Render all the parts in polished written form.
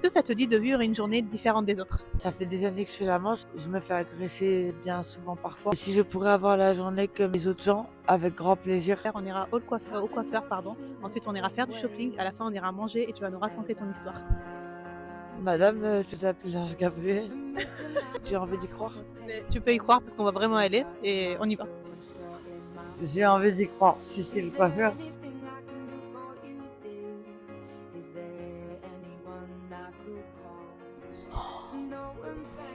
Est-ce que ça te dit de vivre une journée différente des autres? Ça fait des années que je fais la manche, je me fais agresser bien souvent parfois. Si je pourrais avoir la journée comme les autres gens, avec grand plaisir. On ira au coiffeur, pardon. Ensuite, on ira faire du shopping. À la fin, on ira manger et tu vas nous raconter ton histoire. Madame, tu t'appelles Ange Gabriel. J'ai envie d'y croire. Tu peux y croire parce qu'on va vraiment aller et on y va. J'ai envie d'y croire. Je suis chez le coiffeur.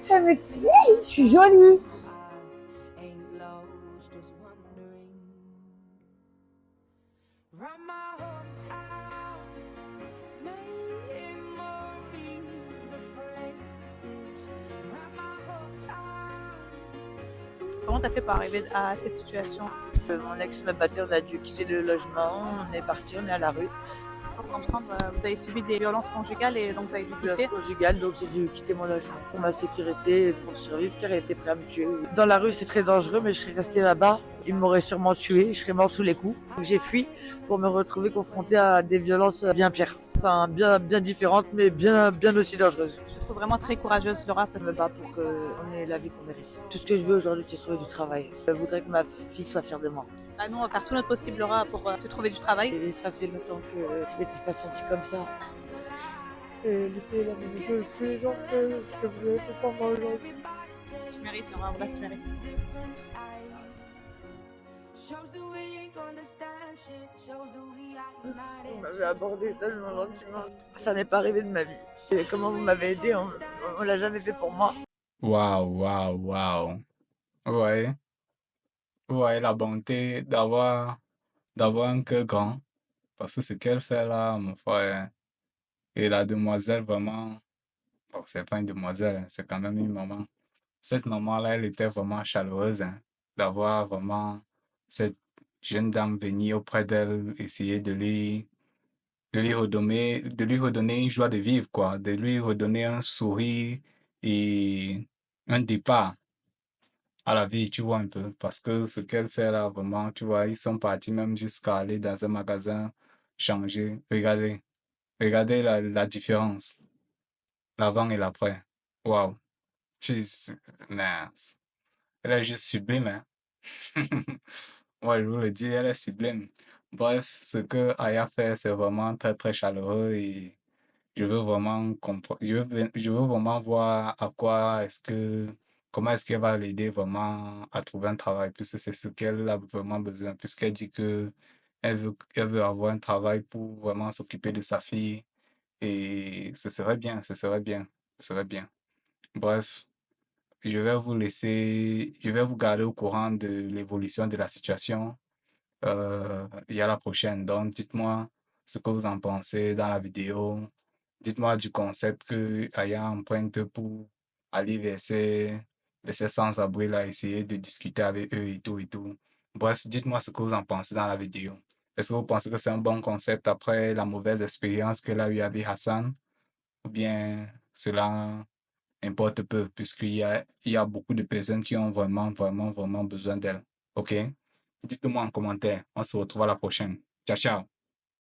Mais tu es, je suis jolie. Comment t'as fait pour arriver à cette situation? Mon ex me battait, on a dû quitter le logement, on est parti, on est à la rue. Juste pour comprendre, vous avez subi des violences conjugales et donc vous avez dû quitter. Conjugale, donc j'ai dû quitter mon logement pour ma sécurité et pour survivre car il était prêt à me tuer. Dans la rue c'est très dangereux mais je serais restée là-bas, il m'aurait sûrement tué, je serais mort sous les coups. Donc j'ai fui pour me retrouver confronté à des violences bien pires. Enfin bien différentes mais bien aussi dangereuses. Je te trouve vraiment très courageuse, Laura. Je me bats pour qu'on ait la vie qu'on mérite. Tout ce que je veux aujourd'hui c'est trouver du travail. Je voudrais que ma fille soit fière de moi. Bah, nous on va faire tout notre possible, Laura, pour te trouver du travail. Et ça faisait longtemps que je m'étais pas sentie comme ça. Et lutter la même chose tous les jours que ce que vous avez fait pour moi aujourd'hui. Tu mérites, Laura, voilà, tu mérites. Vous m'avez abordé tellement gentiment. Ça m'est pas arrivé de ma vie. Et comment vous m'avez aidé, on l'a jamais fait pour moi. Waouh, waouh, waouh. Ouais, ouais, la bonté d'avoir un cœur grand. Parce que ce qu'elle fait là, mon frère, et la demoiselle, vraiment, bon, c'est pas une demoiselle, hein, c'est quand même une maman. Cette maman-là, elle était vraiment chaleureuse, hein, d'avoir vraiment cette jeune dame venir auprès d'elle, essayer de lui redonner une joie de vivre, quoi, de lui redonner un sourire et un départ à la vie, tu vois un peu. Parce que ce qu'elle fait là, vraiment, tu vois, ils sont partis même jusqu'à aller dans un magasin changer. Regardez la différence, l'avant et l'après. Waouh, she's nice. Elle est juste sublime, hein. Ouais, je vous le dis, elle est sublime. Bref, ce que Aya fait, c'est vraiment très, très chaleureux et je veux vraiment comprendre, je veux vraiment voir comment est-ce qu'elle va l'aider vraiment à trouver un travail, puisque c'est ce qu'elle a vraiment besoin, puisqu'elle dit que elle veut avoir un travail pour vraiment s'occuper de sa fille et ce serait bien, ce serait bien, ce serait bien. Bref, je vais vous garder au courant de l'évolution de la situation et à la prochaine. Donc, dites-moi ce que vous en pensez dans la vidéo. Dites-moi du concept que Aya emprunte pour aller vers ces sans-abri là, essayer de discuter avec eux et tout et tout. Bref, dites-moi ce que vous en pensez dans la vidéo. Est-ce que vous pensez que c'est un bon concept après la mauvaise expérience qu'elle a eue avec Hassan? Ou bien cela importe peu, il y a beaucoup de personnes qui ont vraiment, vraiment, vraiment besoin d'elle. OK? Dites-moi en commentaire. On se retrouve à la prochaine. Ciao, ciao.